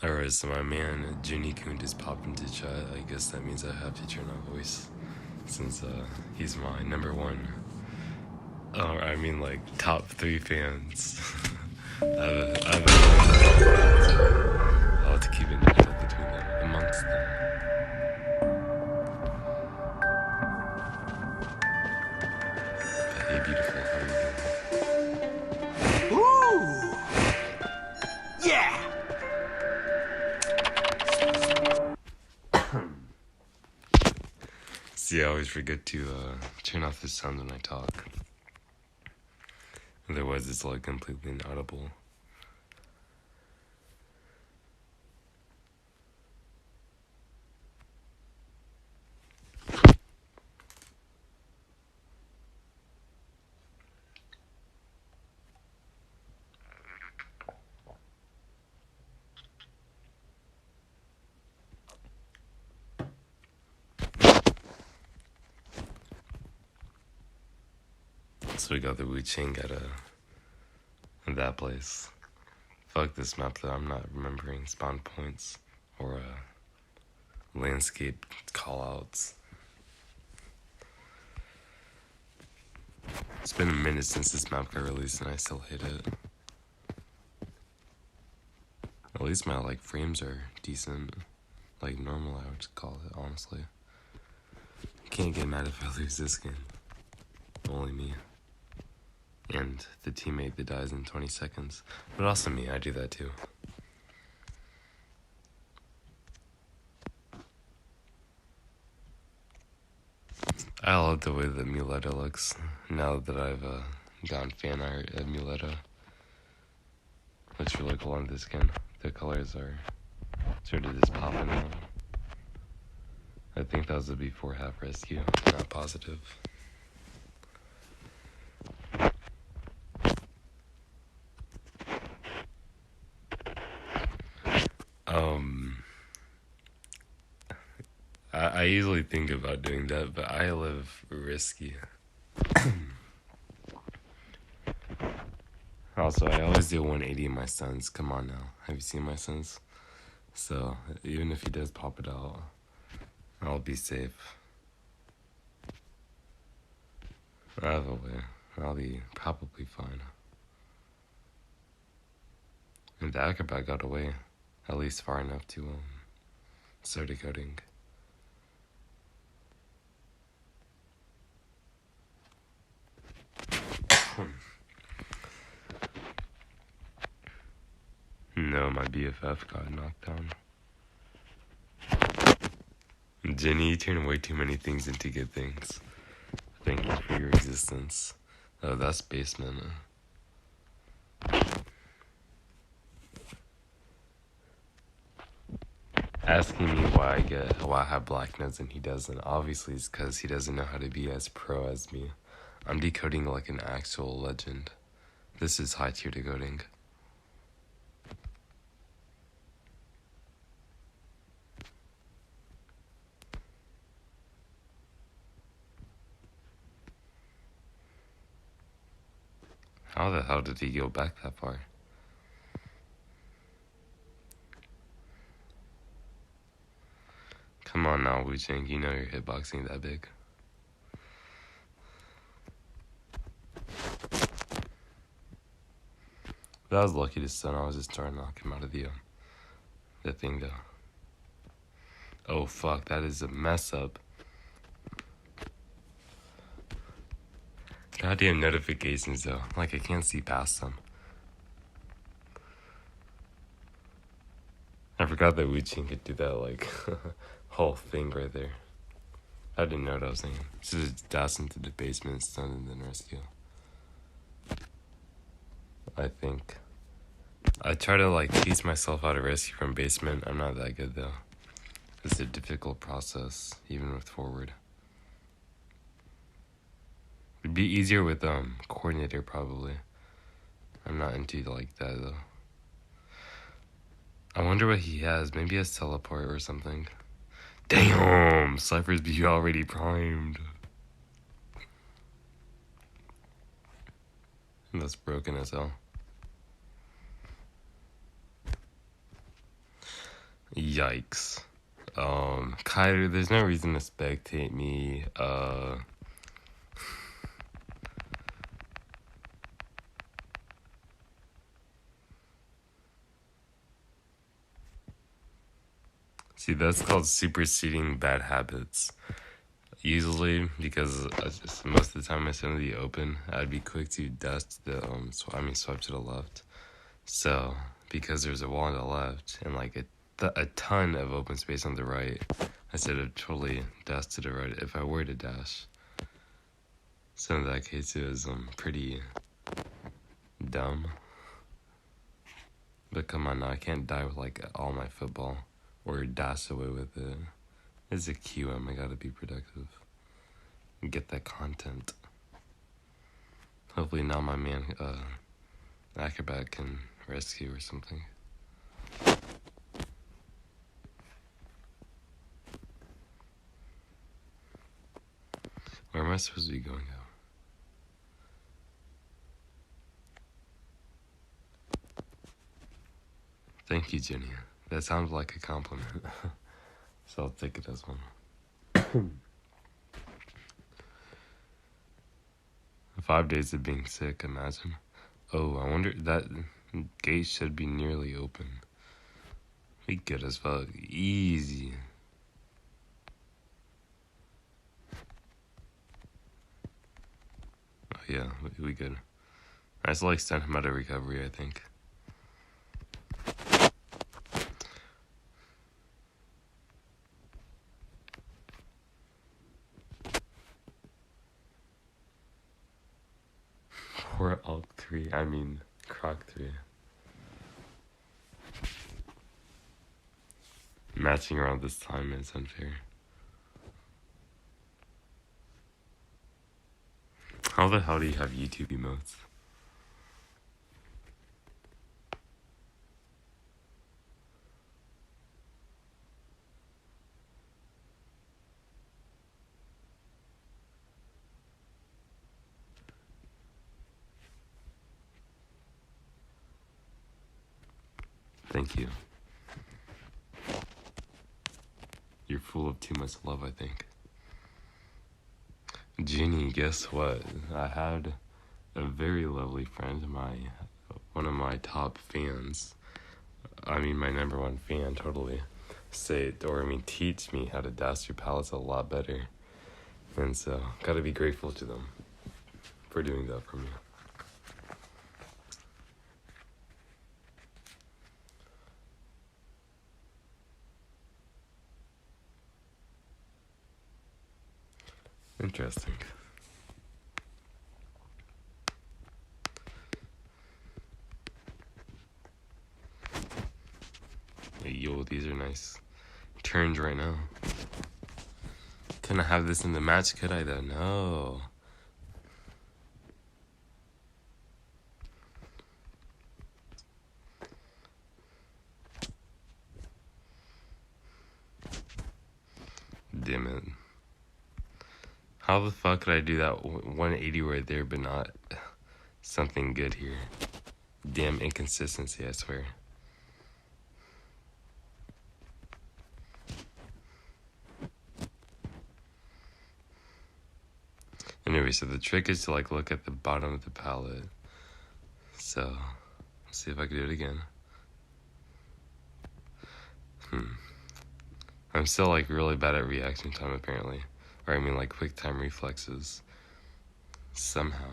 Alright, so my man Junikun just popped into chat. I guess that means I have to turn on voice since he's my number one. I mean like top 3 fans. I'll have to keep it between them, amongst them. But hey, beautiful, how are you doing? Ooh! Yeah! See, I always forget to turn off the sound when I talk. Otherwise, it's like completely inaudible. So we got the Wu Ching at that place. Fuck this map though, I'm not remembering spawn points or landscape callouts. It's been a minute since this map got released and I still hate it. At least my like frames are decent. Like normal I would call it, honestly. Can't get mad if I lose this game. Only me. And the teammate that dies in 20 seconds. But also me, I do that too. I love the way that Muleta looks now that I've gotten fan art of Muleta. Looks really cool on the skin. The colors are sort of just popping out. I think that was a before half rescue, not positive. I usually think about doing that, but I live risky. Also, I always do 180 in my sons. Come on now. Have you seen my sons? So, even if he does pop it out, I'll be safe. I have a way. I'll be probably fine. And the acrobat got away, at least far enough to start decoding. No, my BFF got knocked down. Jenny, you turn way too many things into good things. Thank you for your existence. Oh, that's basement. Asking me why I have black nodes and he doesn't. Obviously, it's because he doesn't know how to be as pro as me. I'm decoding like an actual legend. This is high tier decoding. How the hell did he go back that far? Come on now, Wu Ching, you know your hitboxing that big. But I was lucky to stun. I was just trying to knock him out of the thing though. Oh fuck, that is a mess up. Goddamn notifications though, like I can't see past them. I forgot that Wu Ching could do that like whole thing right there. I didn't know what I was thinking. Just dash into the basement, stun, and then rescue. I think. I try to like tease myself out of rescue from basement. I'm not that good though. It's a difficult process, even with forward. It'd be easier with coordinator probably. I'm not into like that though. I wonder what he has. Maybe he has teleport or something. Damn, Cypher's be already primed. That's broken as hell. Yikes. Kyler, there's no reason to spectate me. See, that's called superseding bad habits. Usually, because most of the time I sit in the open, I'd be quick to dust the swipe to the left. So, because there's a wall on the left and like a ton of open space on the right, I said I'd totally dash to the right if I were to dash. So in that case, it was pretty dumb. But come on now, I can't die with like all my football or dash away with it. It's a QM, I gotta be productive. Get that content. Hopefully now my man, Acrobat can rescue or something. Where am I supposed to be going now? Thank you, Jenny. That sounds like a compliment. So I'll take it as one. 5 days of being sick, imagine. Oh, I wonder, that gate should be nearly open. We good as fuck. Easy. Oh yeah, we good. I still extend him out of recovery, I think. Poor Alt 3, I mean Croc 3. Matching around this time is unfair. How the hell do you have YouTube emotes? Thank you. You're full of too much love, I think. Ginny, guess what? I had a very lovely friend, one of my top fans. I mean, my number one fan, totally. Teach me how to dash your palettes a lot better. And so, gotta be grateful to them for doing that for me. Interesting. Yo, these are nice turns right now. Couldn't I have this in the match, could I though? No. Damn it. How the fuck could I do that 180 right there but not something good here? Damn inconsistency, I swear. Anyway, so the trick is to like look at the bottom of the palette. So, let's see if I can do it again. I'm still like really bad at reaction time apparently. Or I mean like quick time reflexes. Somehow.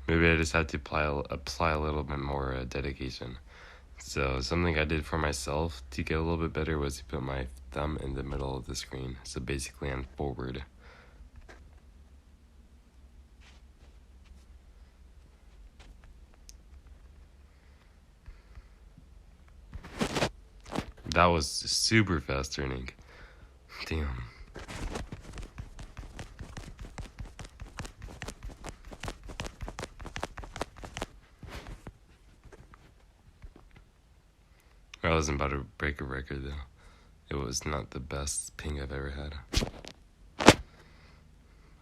Maybe I just had to apply a little bit more dedication. So something I did for myself to get a little bit better was to put my thumb in the middle of the screen. So basically I'm forward. That was super fast turning. Damn. I wasn't about to break a record though. It was not the best ping I've ever had.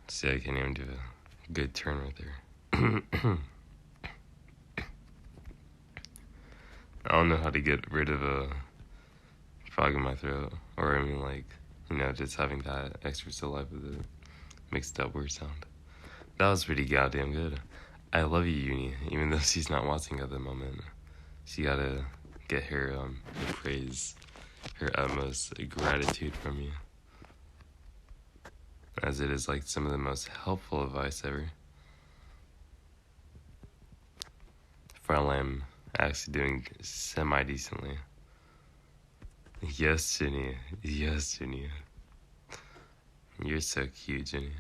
See, I can't even do a good turn right there. I don't know how to get rid of a frog in my throat. Or, I mean, like, just having that extra saliva that makes that weird sound. That was pretty goddamn good. I love you, Uni, even though she's not watching at the moment. She gotta get her praise, her utmost gratitude from you, as it is like some of the most helpful advice ever. While I'm actually doing semi-decently. Yes, Jenny. Yes, Jenny. You're so cute, Jenny.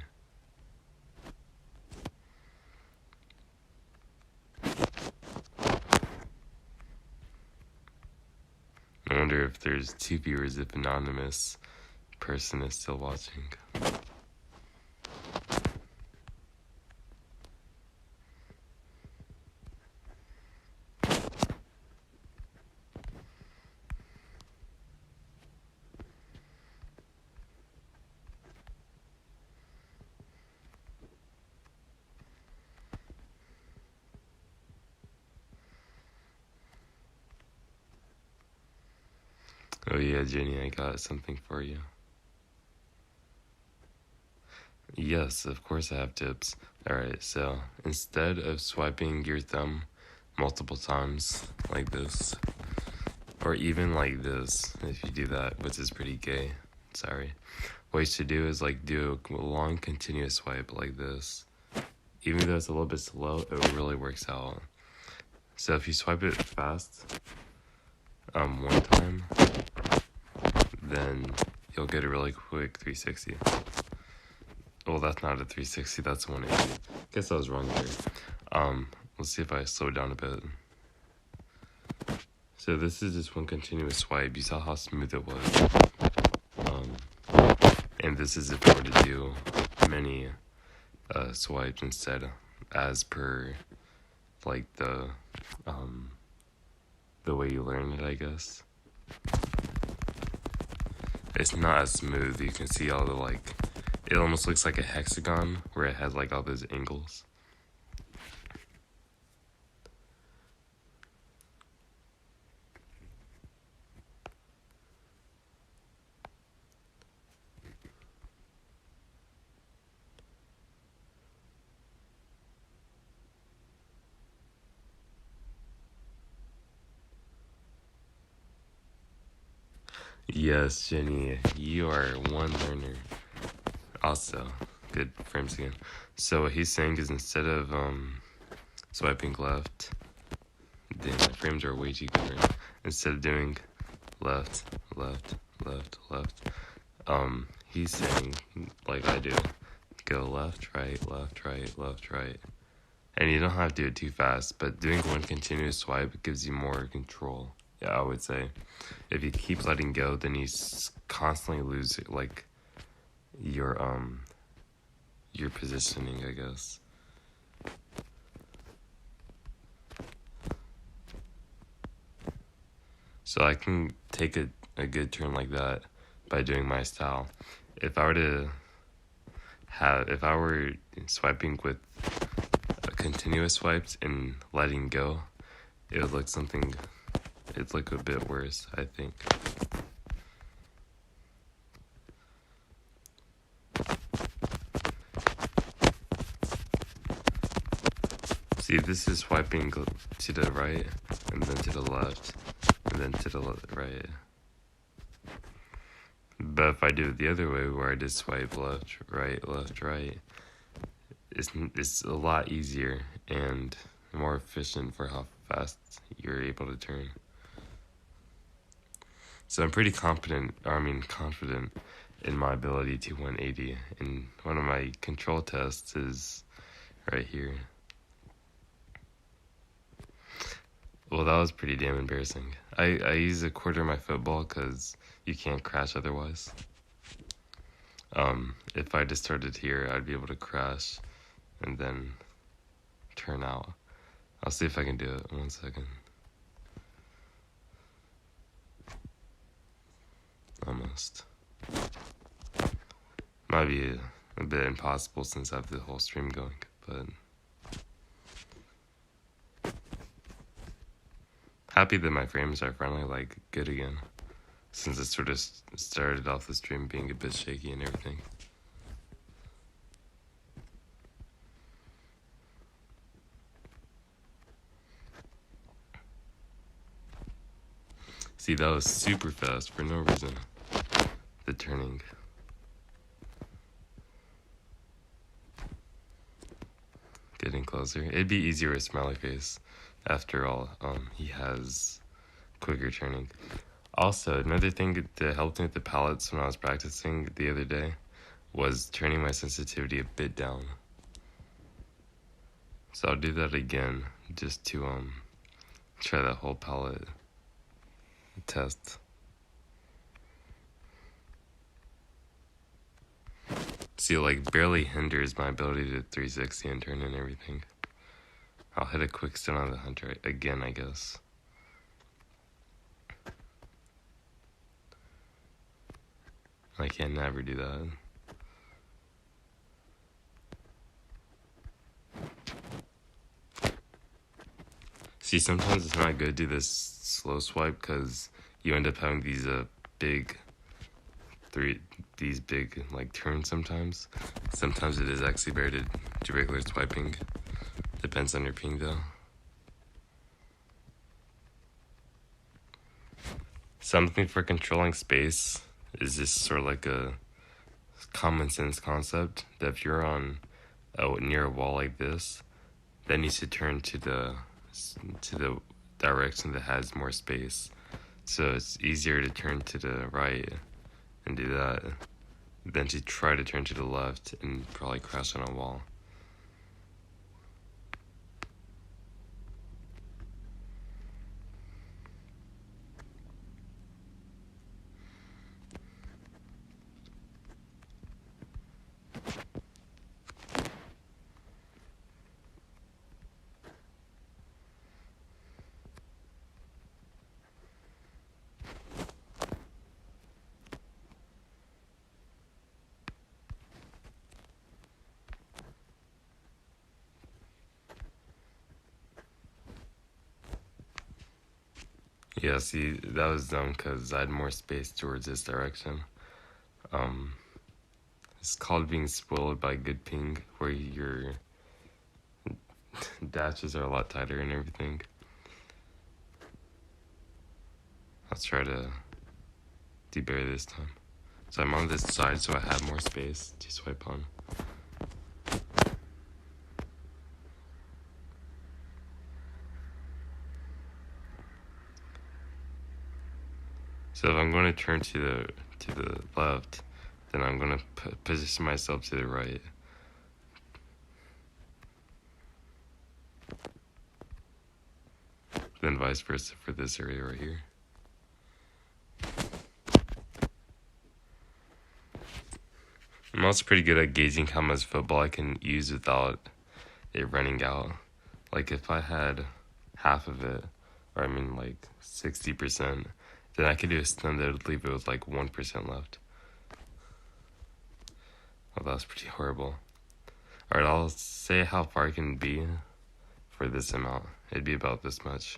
I wonder if there's 2 viewers if anonymous person is still watching. Oh yeah, Jenny, I got something for you. Yes, of course I have tips. Alright, so instead of swiping your thumb multiple times like this, or even like this, if you do that, which is pretty gay, sorry. What you should do is like do a long continuous swipe like this. Even though it's a little bit slow, it really works out. So if you swipe it fast, one time, then you'll get a really quick 360. Well, that's not a 360, that's a 180. Guess I was wrong there. Let's see if I slow down a bit. So this is just one continuous swipe. You saw how smooth it was. And this is if I were to do many swipes instead, as per like the way you learn it, I guess. It's not as smooth. You can see all the like, it almost looks like a hexagon where it has like all those angles. Yes, Jenny, you are one learner. Also, good frames again. So what he's saying is instead of swiping left, damn, my frames are way too good. Instead of doing left, left, left, left, he's saying, like I do, go left, right, left, right, left, right. And you don't have to do it too fast, but doing one continuous swipe gives you more control. Yeah, I would say. If you keep letting go, then you constantly lose like your positioning, I guess. So I can take a good turn like that by doing my style. If I were swiping with continuous swipes and letting go, it would look it'd look a bit worse, I think. See, this is swiping to the right, and then to the left, and then to the right. But if I do it the other way, where I just swipe left, right, it's a lot easier and more efficient for how fast you're able to turn. So I'm pretty confident in my ability to 180. And one of my control tests is right here. Well, that was pretty damn embarrassing. I use a quarter of my football because you can't crash otherwise. If I just started here, I'd be able to crash and then turn out. I'll see if I can do it. 1 second. Almost. Might be a bit impossible since I have the whole stream going, but happy that my frames are finally like good again, since it sort of started off the stream being a bit shaky and everything. See, that was super fast for no reason. The turning. Getting closer. It'd be easier with smiley face. After all, he has quicker turning. Also, another thing that helped me with the palettes when I was practicing the other day was turning my sensitivity a bit down. So I'll do that again just to try that whole palette test. See, it like barely hinders my ability to 360 and turn and everything. I'll hit a quick stun on the hunter again, I guess. I can never do that. See, sometimes it's not good to do this slow swipe because you end up having these big like turns sometimes. Sometimes it is actually better to do regular swiping. Depends on your ping though. Something for controlling space is just sort of like a common sense concept that if you're on near a wall like this, then you should turn to the direction that has more space. So it's easier to turn to the right and do that than to try to turn to the left and probably crash on a wall. Yeah, see, that was dumb because I had more space towards this direction. It's called being spoiled by good ping, where your dashes are a lot tighter and everything. I'll try to do better this time. So I'm on this side so I have more space to swipe on. So if I'm going to turn to the left, then I'm going to position myself to the right. Then vice versa for this area right here. I'm also pretty good at gauging how much football I can use without it running out. Like if I had half of it, or I mean like 60%, then I could do a stun that would leave it with like 1% left. Oh, that's pretty horrible. Alright, I'll say how far I can be for this amount. It'd be about this much.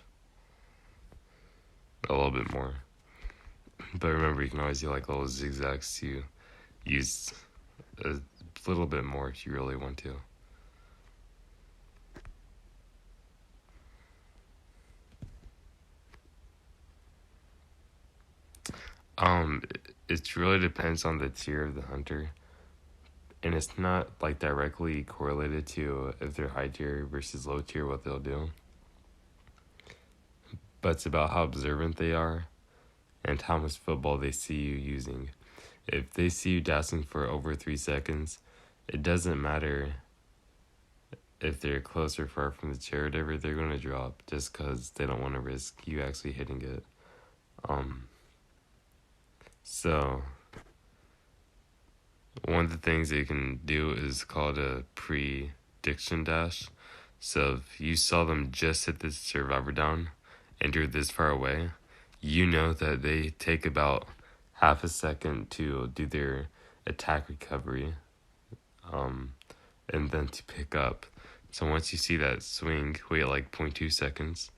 A little bit more. But remember, you can always do like little zigzags to use a little bit more if you really want to. It really depends on the tier of the hunter. And it's not like directly correlated to if they're high tier versus low tier, what they'll do. But it's about how observant they are and how much football they see you using. If they see you dashing for over 3 seconds, it doesn't matter if they're close or far from the chair or whatever, they're going to drop just because they don't want to risk you actually hitting it. So one of the things that you can do is called a prediction dash. So if you saw them just hit the survivor down and you're this far away, you know that they take about half a second to do their attack recovery, and then to pick up. So once you see that swing, wait like 0.2 seconds,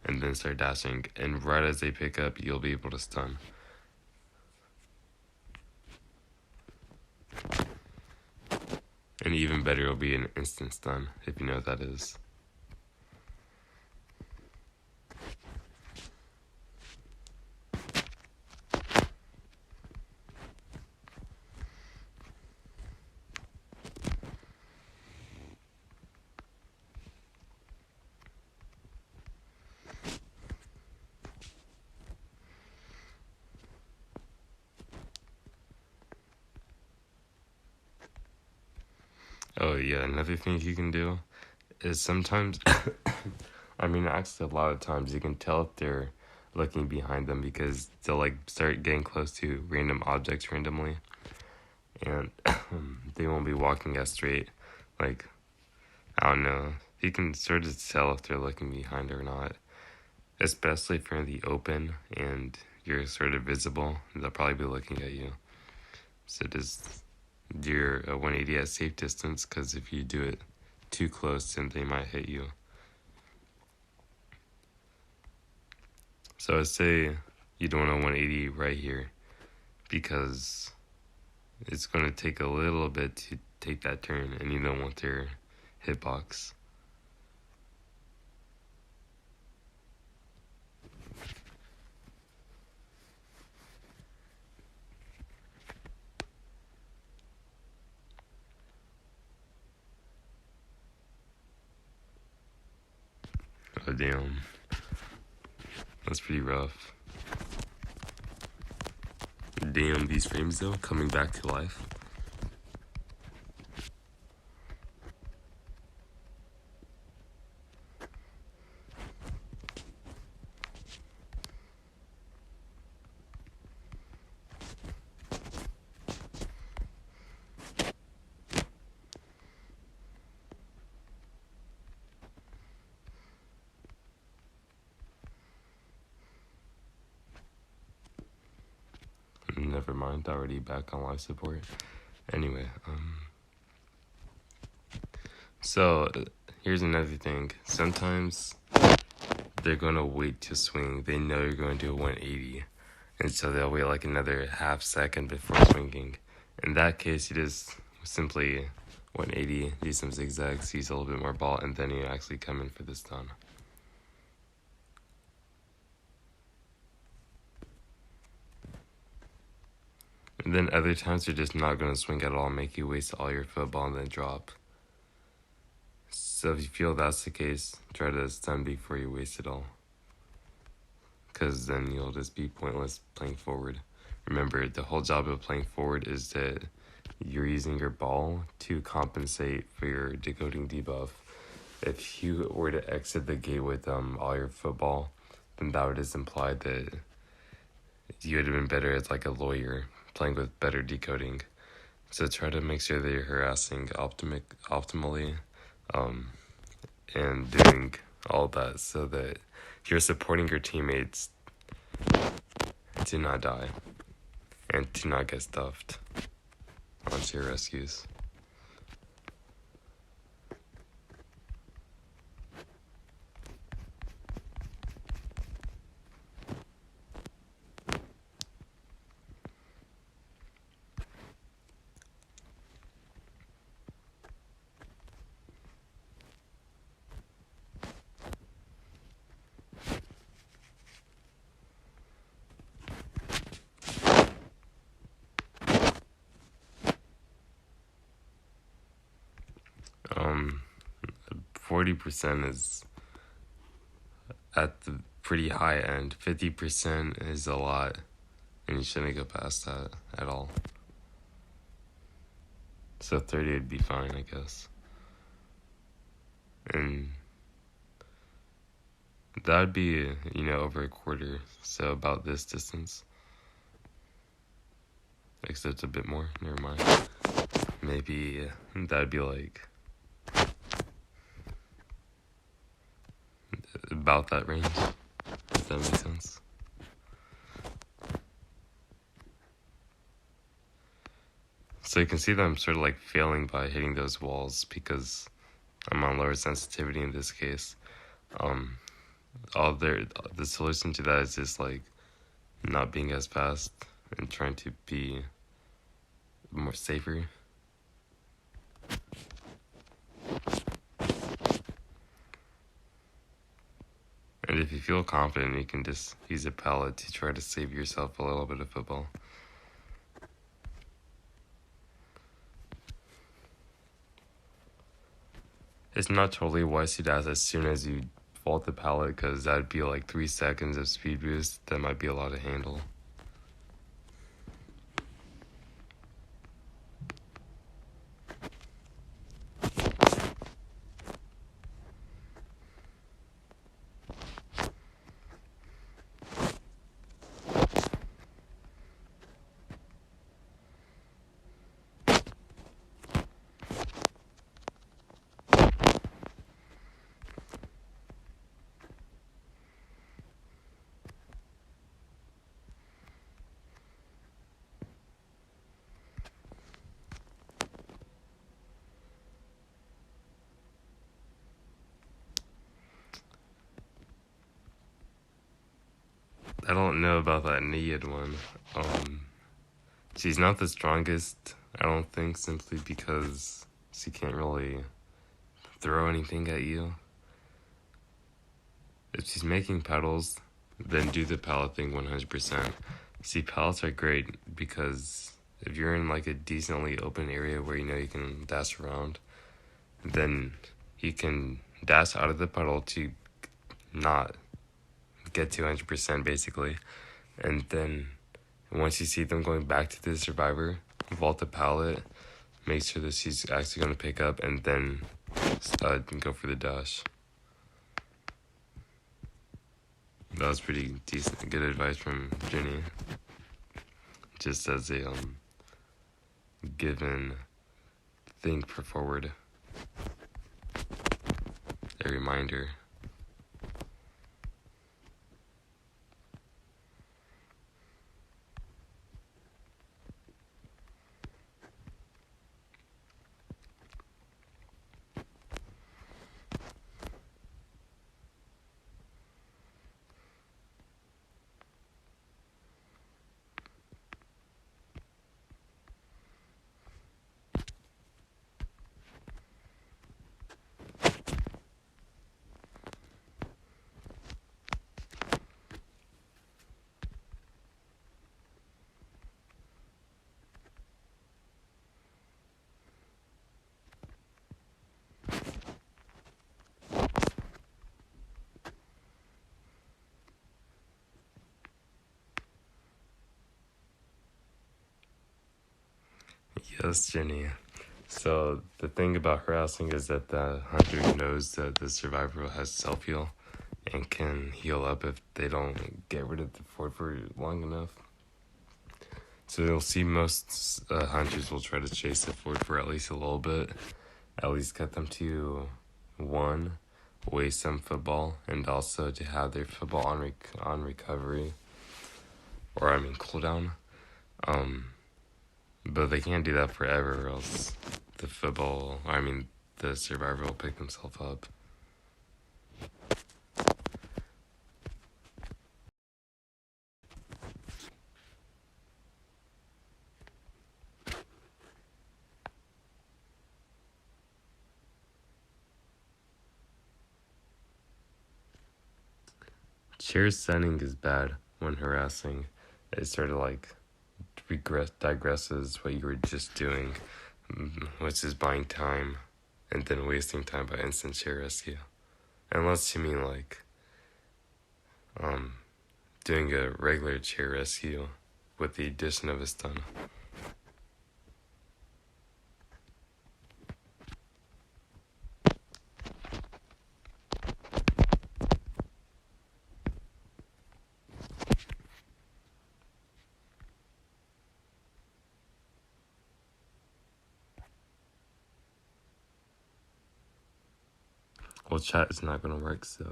and then start dashing. And right as they pick up, you'll be able to stun. And even better, it'll be an instant stun, if you know what that is. Oh yeah, another thing you can do is sometimes, actually a lot of times you can tell if they're looking behind them because they'll like start getting close to random objects randomly, and they won't be walking as straight. Like, I don't know, you can sort of tell if they're looking behind or not, especially if you're in the open and you're sort of visible. They'll probably be looking at you. So just do a 180 at safe distance, because if you do it too close, then they might hit you. So I say you don't want a 180 right here, because it's going to take a little bit to take that turn, and you don't want their hitbox. Oh damn, that's pretty rough. Damn, these frames though, coming back to life. Never mind, already back on life support. Anyway, so here's another thing. Sometimes they're gonna wait to swing. They know you're going to do a 180, and so they'll wait like another half second before swinging. In that case, you just simply 180, do some zigzags, use a little bit more ball, and then you actually come in for the stun. And then other times they're just not going to swing at all, make you waste all your football and then drop. So if you feel that's the case, try to stun before you waste it all, because then you'll just be pointless playing forward. Remember, the whole job of playing forward is that you're using your ball to compensate for your decoding debuff. If you were to exit the gate with all your football, then that would just imply that you would have been better as like a lawyer, playing with better decoding. So try to make sure that you're harassing optimally, and doing all that so that you're supporting your teammates to not die and to not get stuffed onto your rescues. Um, 40% is at the pretty high end. 50% is a lot, and you shouldn't go past that at all. So 30 would be fine, I guess. And that would be, over a quarter, so about this distance. Except a bit more, never mind. Maybe that'd be like about that range, if that makes sense. So you can see that I'm sort of like failing by hitting those walls because I'm on lower sensitivity in this case. the solution to that is just like not being as fast and trying to be more safer. And if you feel confident, you can just use a pallet to try to save yourself a little bit of football. It's not totally wise to dash as soon as you vault the pallet, because that'd be like 3 seconds of speed boost. That might be a lot to handle. I don't know about that Niyad one. She's not the strongest, I don't think, simply because she can't really throw anything at you. If she's making pedals, then do the pallet thing 100%. See, pallets are great because if you're in like a decently open area where you know you can dash around, then you can dash out of the puddle to not get to 100% basically. And then once you see them going back to the survivor, vault the pallet, make sure that she's actually going to pick up, and then go for the dash. That was pretty decent, good advice from Jenny. Just as a given thing for forward, a reminder. Yes, Jenny. So the thing about harassing is that the hunter knows that the survivor has self-heal and can heal up if they don't get rid of the fort for long enough. So you'll see most hunters will try to chase the fort for at least a little bit, at least get them to 1, waste some football, and also to have their football on recovery, or cooldown. But they can't do that forever, or else the survivor will pick himself up. Chair setting is bad when harassing. It sort of like digresses what you were just doing, which is buying time and then wasting time by instant chair rescue. Unless you mean like doing a regular chair rescue with the addition of a stun. Well, chat is not going to work, so...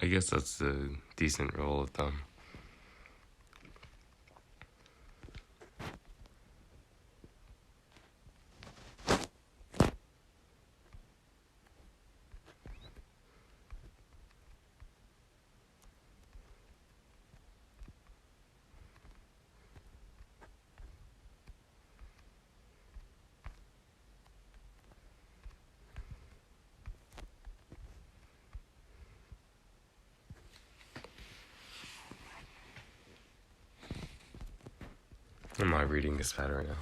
I guess that's a decent rule of thumb. And my reading is bad right now.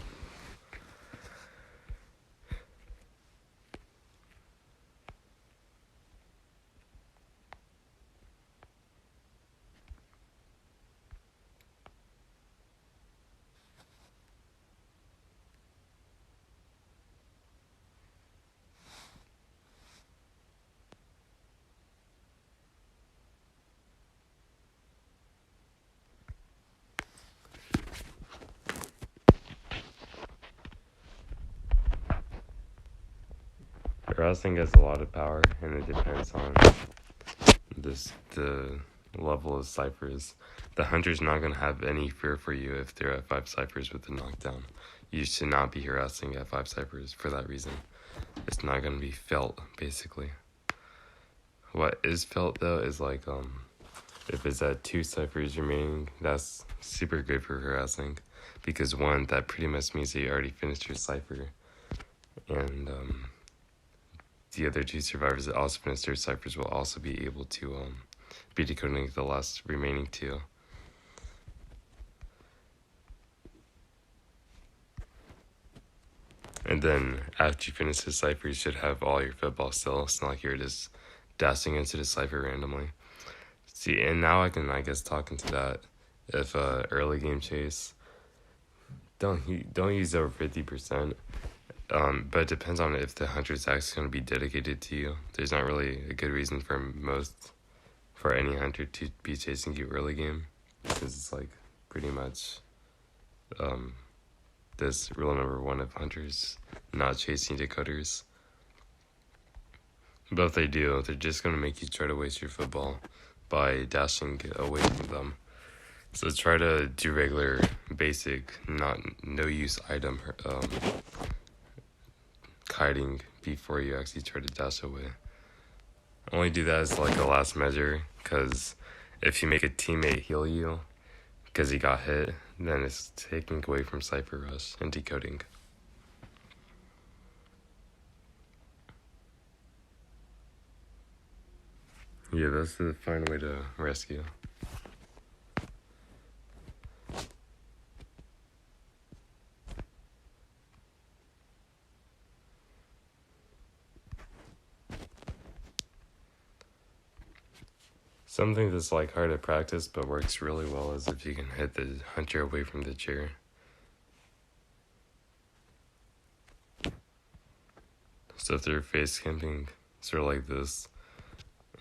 Wrestling has a lot of power, and it depends on the level of ciphers. The hunter's not going to have any fear for you if they're at 5 ciphers with the knockdown. You should not be harassing at 5 ciphers for that reason. It's not going to be felt, basically. What is felt, though, is like, if it's at 2 ciphers remaining, that's super good for harassing. Because 1, that pretty much means that you already finished your cipher. And, the other 2 survivors that also finished their ciphers will also be able to be decoding the last remaining 2. And then after you finish the cipher, you should have all your football still. It's not like you're just dashing into the cipher randomly. See, and now I can, I guess, talk into that. If early game chase, don't use over 50%. But it depends on if the hunter is actually going to be dedicated to you. There's not really a good reason for any hunter to be chasing you early game, because it's like pretty much this rule number 1 of hunters not chasing decoders. But if they do, they're just going to make you try to waste your football by dashing away from them. So try to do regular, basic, no use item kiting before you actually try to dash away. Only do that as like a last measure, because if you make a teammate heal you because he got hit, then it's taking away from Cypher Rush and decoding. Yeah, that's the fine way to rescue. Something that's like hard to practice but works really well is if you can hit the hunter away from the chair. So if they're face camping sort of like this,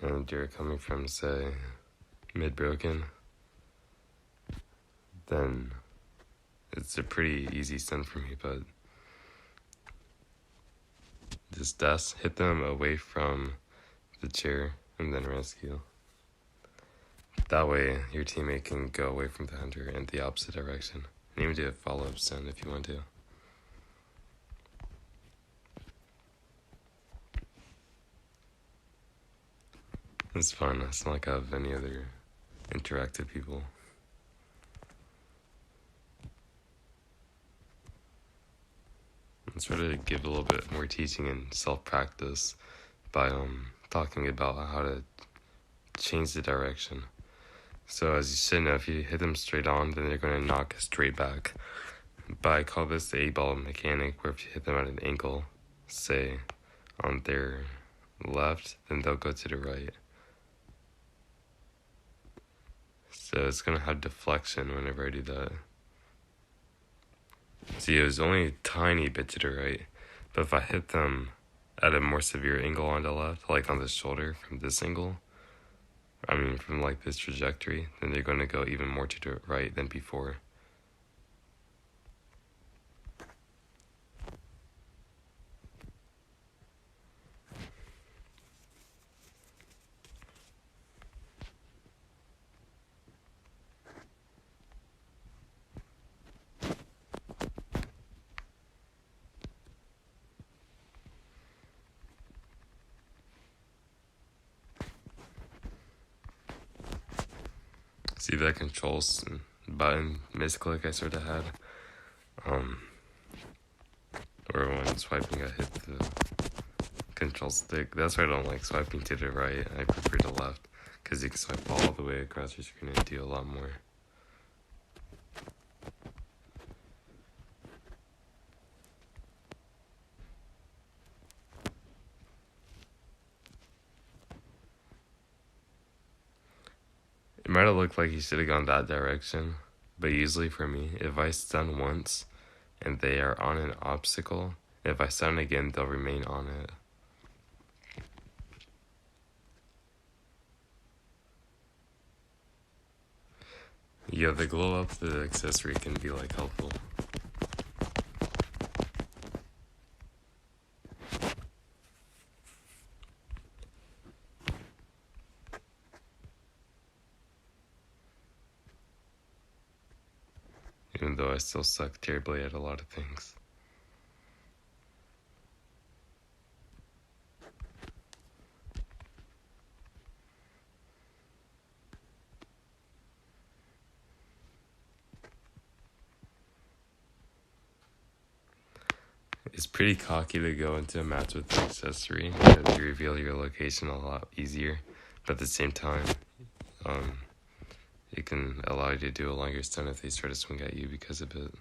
and you're coming from, say, mid-broken, then it's a pretty easy stun for me, but just dash, hit them away from the chair, and then rescue. That way, your teammate can go away from the hunter in the opposite direction. And even do a follow-up stun if you want to. It's fun. It's not like I have any other interactive people. Let's try to give a little bit more teaching and self-practice by talking about how to change the direction. So as you should know, if you hit them straight on, then they're going to knock straight back. But I call this the 8-ball mechanic, where if you hit them at an angle, say on their left, then they'll go to the right. So it's going to have deflection whenever I do that. See, it was only a tiny bit to the right, but if I hit them at a more severe angle on the left, like on the shoulder from this angle, from like this trajectory, then they're going to go even more to the right than before. See that controls button misclick I sort of had? Or when swiping I hit the control stick. That's why I don't like swiping to the right. I prefer the left, because you can swipe all the way across your screen and do a lot more. It might have looked like he should have gone that direction, but usually for me, if I stun once and they are on an obstacle, if I stun again, they'll remain on it. Yeah, the glow up the accessory can be like helpful. Even though I still suck terribly at a lot of things. It's pretty cocky to go into a match with the accessory because you reveal your location a lot easier, but at the same time, it can allow you to do a longer stun if they start to swing at you because of it.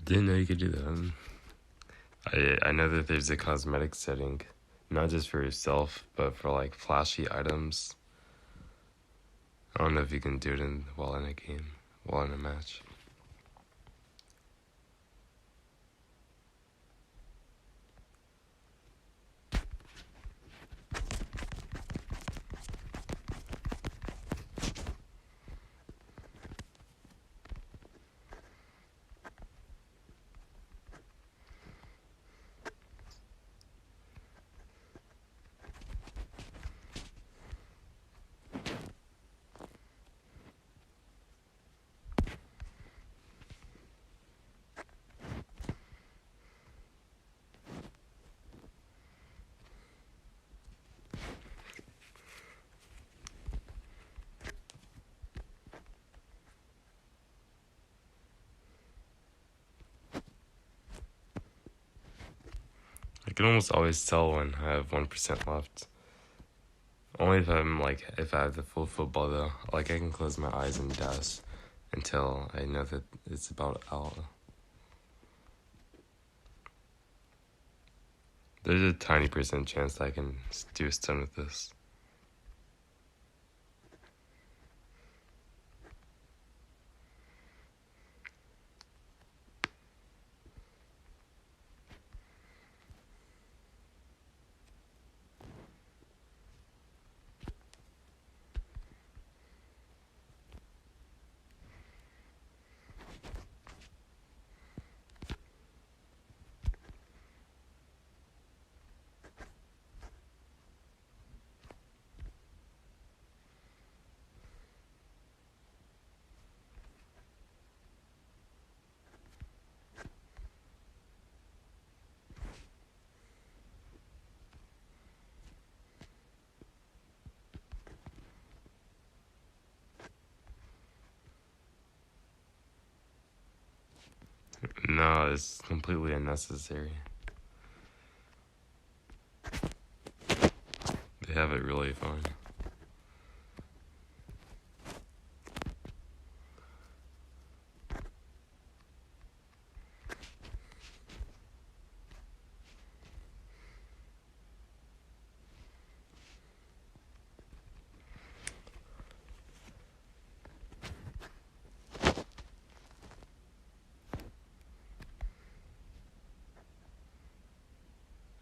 Didn't know you could do that. I know that there's a cosmetic setting, not just for yourself, but for like flashy items. I don't know if you can do it while in a game, while in a match. I can almost always tell when I have 1% left. Only if I have the full football though. Like I can close my eyes and dash until I know that it's about out. There's a tiny percent chance that I can do a stun with this. No, it's completely unnecessary. They have it really fun.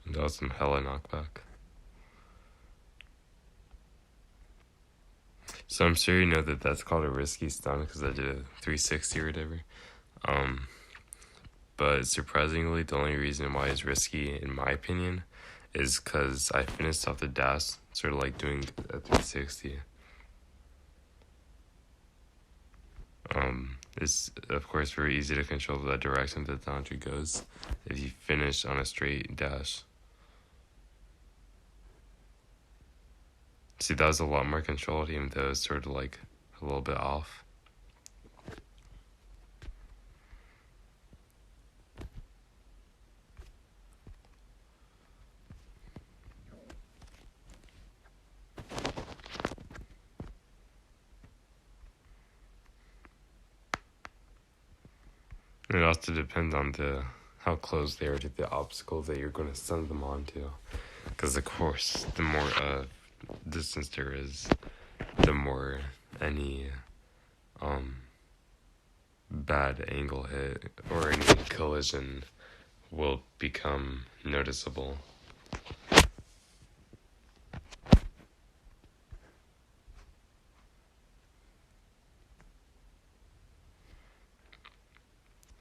And that was some hella knockback. So I'm sure you know that that's called a risky stun because I did a 360 or whatever. But surprisingly, the only reason why it's risky, in my opinion, is because I finished off the dash, sort of like doing a 360. It's of course very easy to control the direction that the launcher goes if you finish on a straight dash. See, that was a lot more controlled, even though it's sort of like a little bit off. And it also depends on how close they are to the obstacle that you're going to send them onto. Because of course, the more distance there is, the more any bad angle hit or any collision will become noticeable.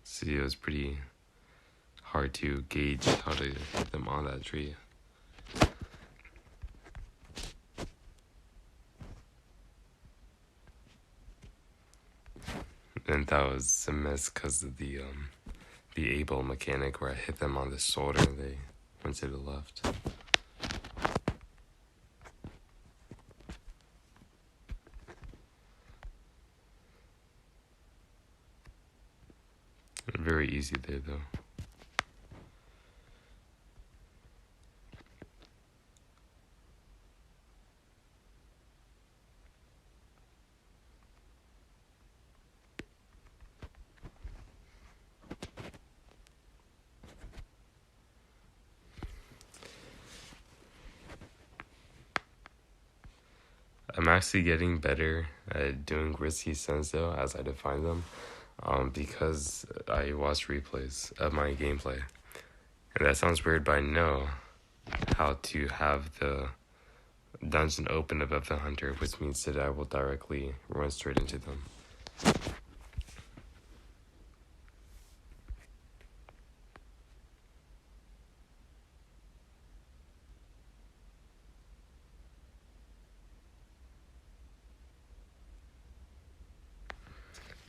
See, it was pretty hard to gauge how to hit them on that tree. And that was a miss because of the able mechanic where I hit them on the shoulder and they went to the left. Very easy there though. I'm actually getting better at doing risky stunts though, as I define them, because I watched replays of my gameplay. And that sounds weird, but I know how to have the dungeon open above the hunter, which means that I will directly run straight into them.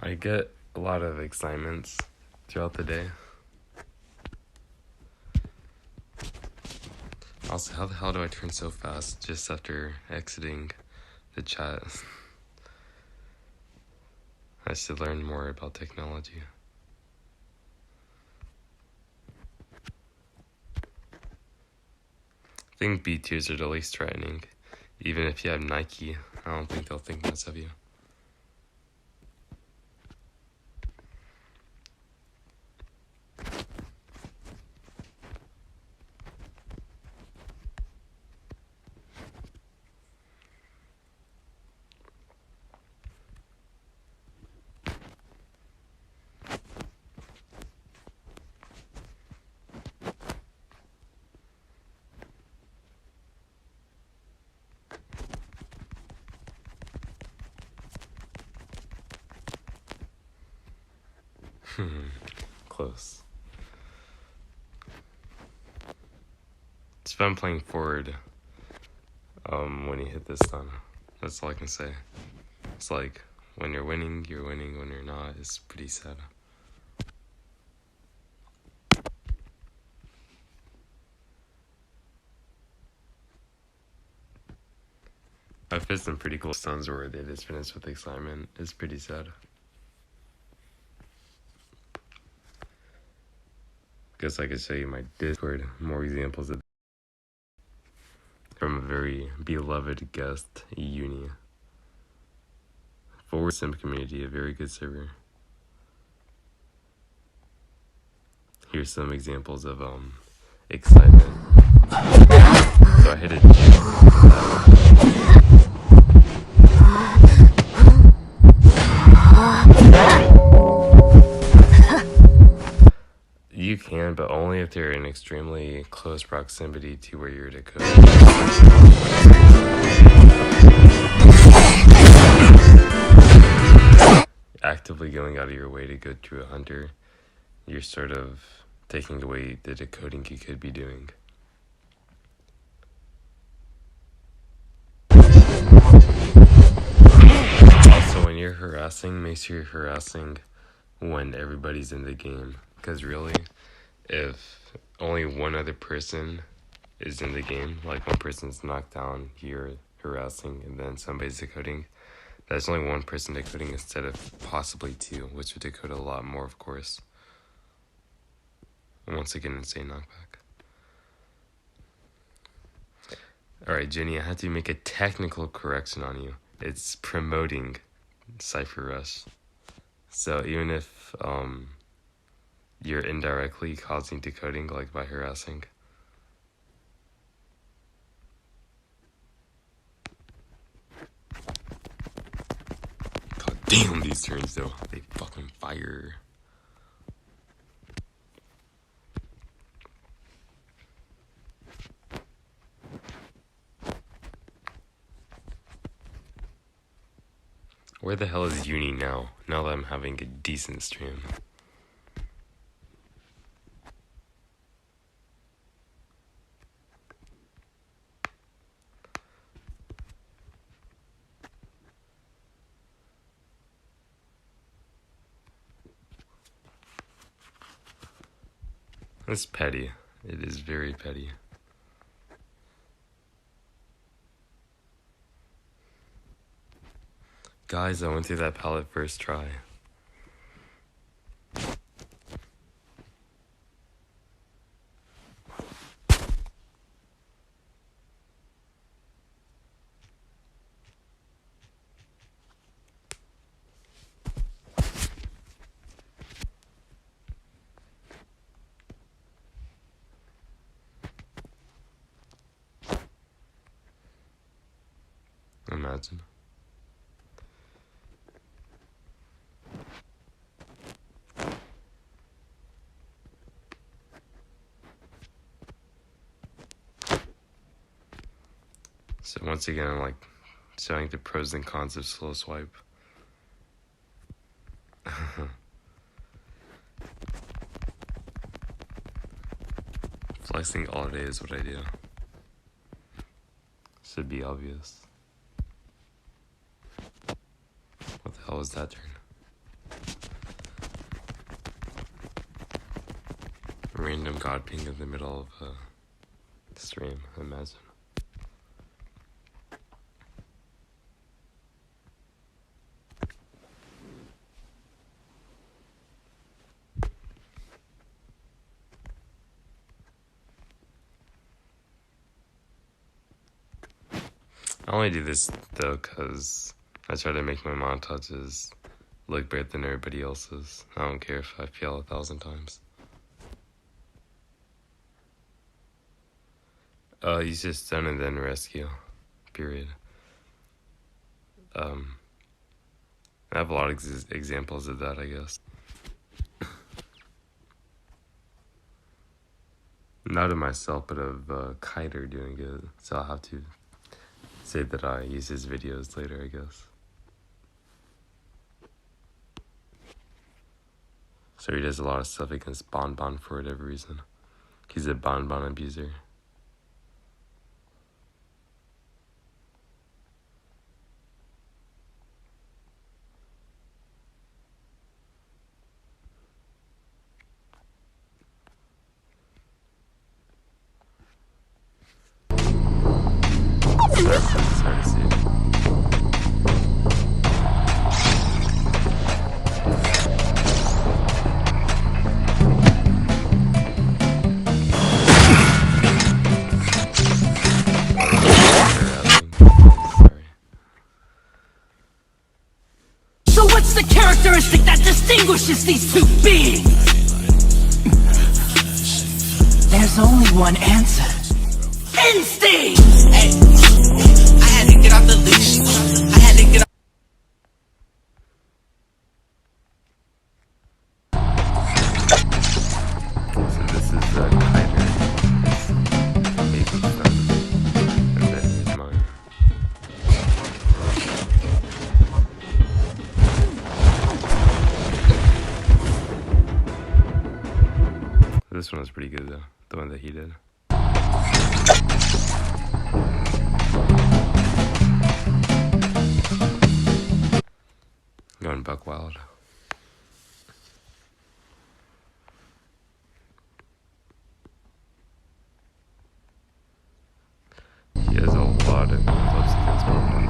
I get a lot of excitements throughout the day. Also, how the hell do I turn so fast just after exiting the chat? I should learn more about technology. I think B2s are the least threatening. Even if you have Nike, I don't think they'll think much of you. Close. It's fun playing forward when you hit this stun. That's all I can say. It's like, when you're winning, you're winning. When you're not, it's pretty sad. I've hit some pretty cool stuns where they just finished with excitement. It's pretty sad. Guess I could show you my Discord, more examples of from a very beloved guest, Uni. Forward Sim community, a very good server. Here's some examples of excitement. So I hit a You can, but only if they're in extremely close proximity to where you're decoding. Actively going out of your way to go to a hunter, you're sort of taking away the decoding you could be doing. Also, when you're harassing, make sure you're harassing when everybody's in the game. Because really, if only one other person is in the game, like one person's knocked down, you're harassing, and then somebody's decoding, that's only one person decoding instead of possibly two, which would decode a lot more, of course. Once again, insane knockback. Alright, Jenny, I had to make a technical correction on you. It's promoting Cypher Rush. So even if you're indirectly causing decoding, like by harassing. God damn, these turns though, they fucking fire. Where the hell is Uni now that I'm having a decent stream? It's petty. It is very petty. Guys, I went through that palette first try. Imagine. So once again, I'm like showing the pros and cons of slow swipe. Flexing all day is what I do. Should be obvious. What the hell was that turn? Random god ping in the middle of a stream, imagine. I only do this though because I try to make my montages look better than everybody else's. I don't care if I fail 1,000 times. You just stun and then rescue. Period. I have a lot of examples of that, I guess. Not of myself, but of Kiter doing it. So I'll have to say that I use his videos later, I guess. So he does a lot of stuff against Bonbon for whatever reason. He's a Bonbon abuser. Sorry to see it. distinguishes these two beings? There's only one answer. Instinct! Hey, I had to get off the leash. I had to get off. So this is Kyler. Maybe son. And then he's mine. This one was pretty good though. The one that he did. Going buck wild. He has a lot of clubs against Omlet.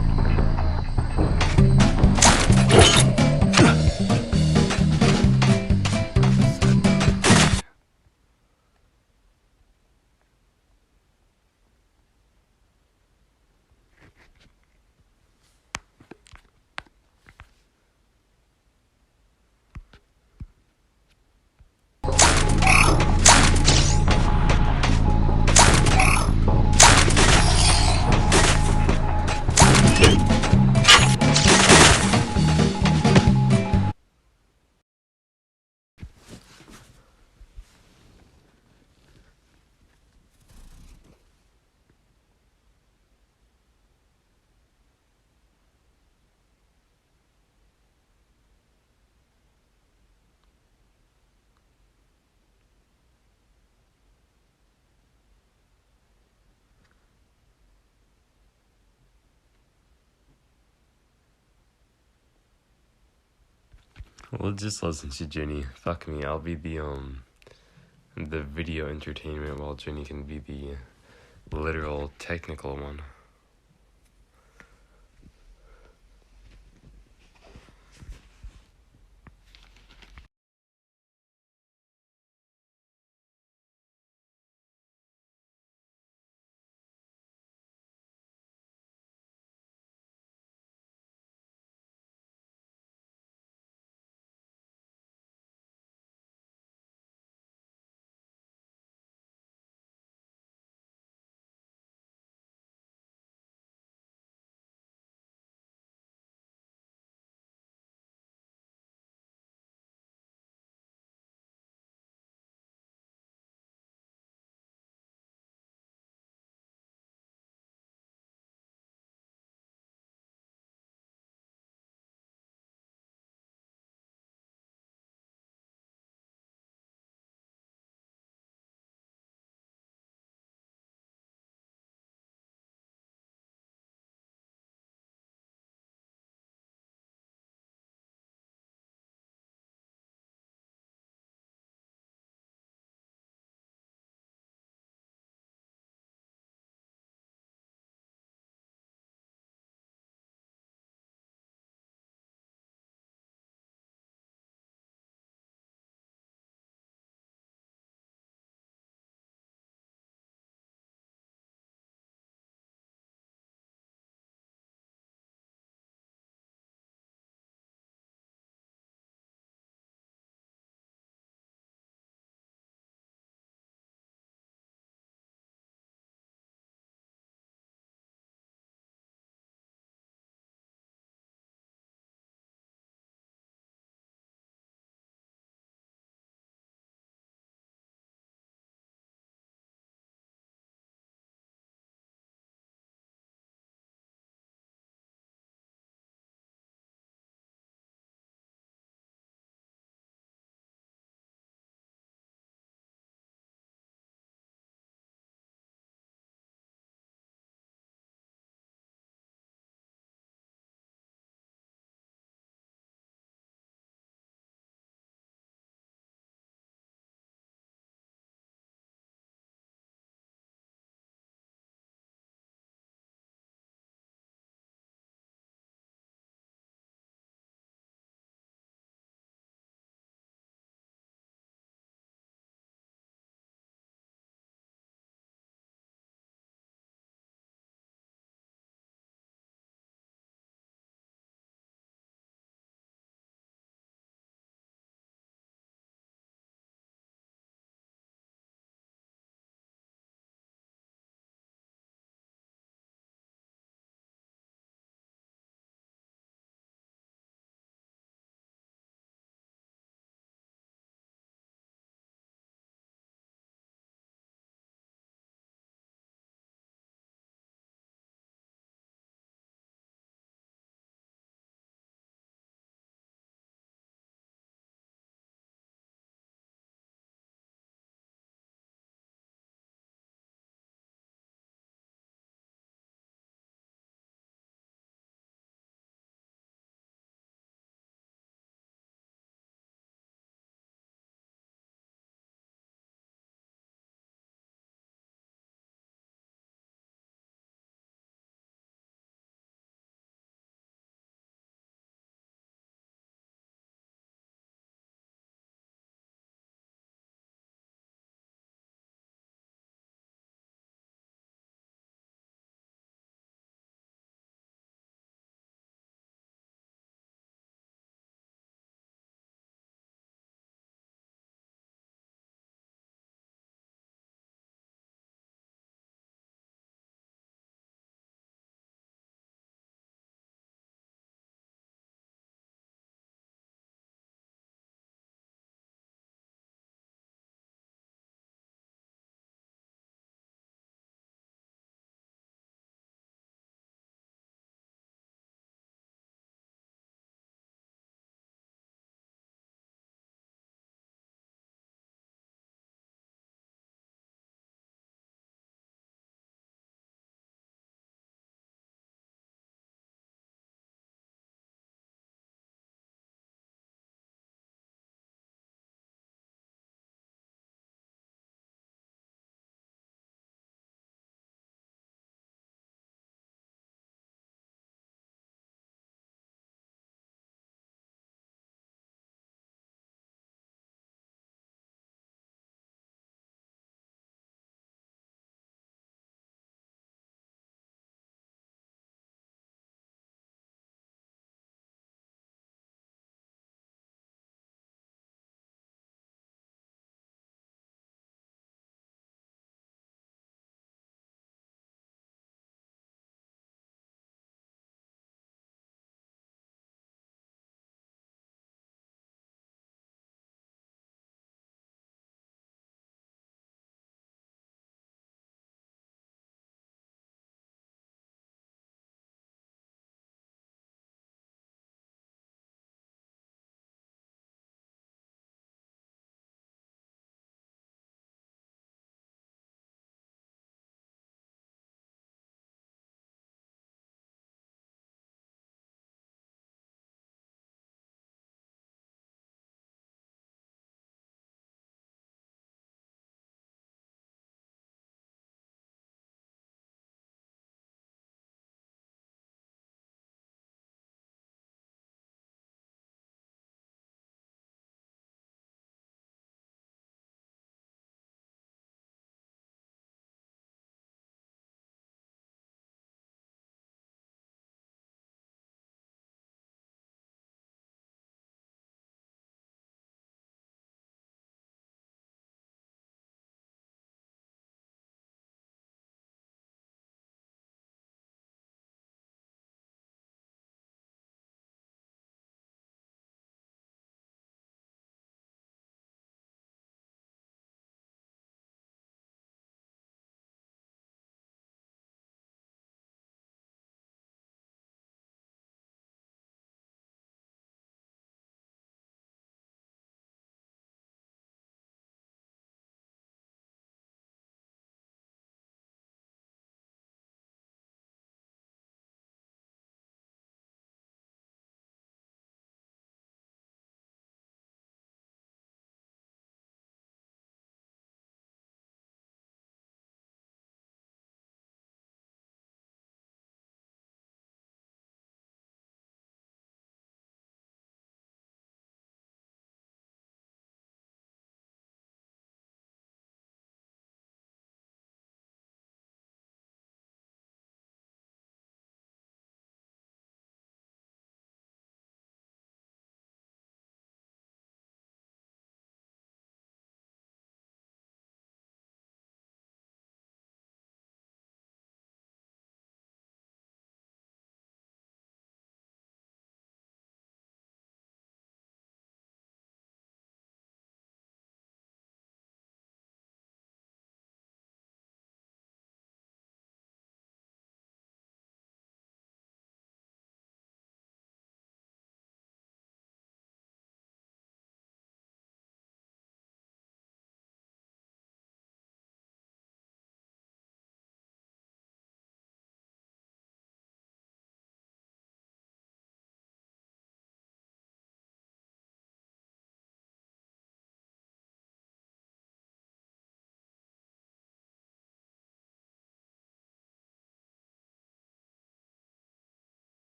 Well, just listen to Jenny. Fuck me. I'll be the video entertainment while Jenny can be the literal technical one.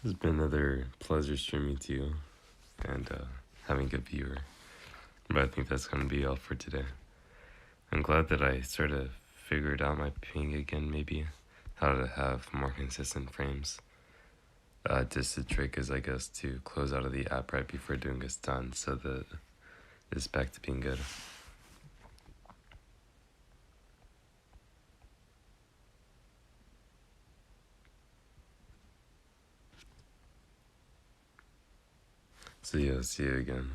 It's been another pleasure streaming to you and having a viewer. But I think that's going to be all for today. I'm glad that I sort of figured out my ping again, maybe. How to have more consistent frames. Just the trick is, I guess, to close out of the app right before doing a stun so that it's back to being good. So yeah, see you again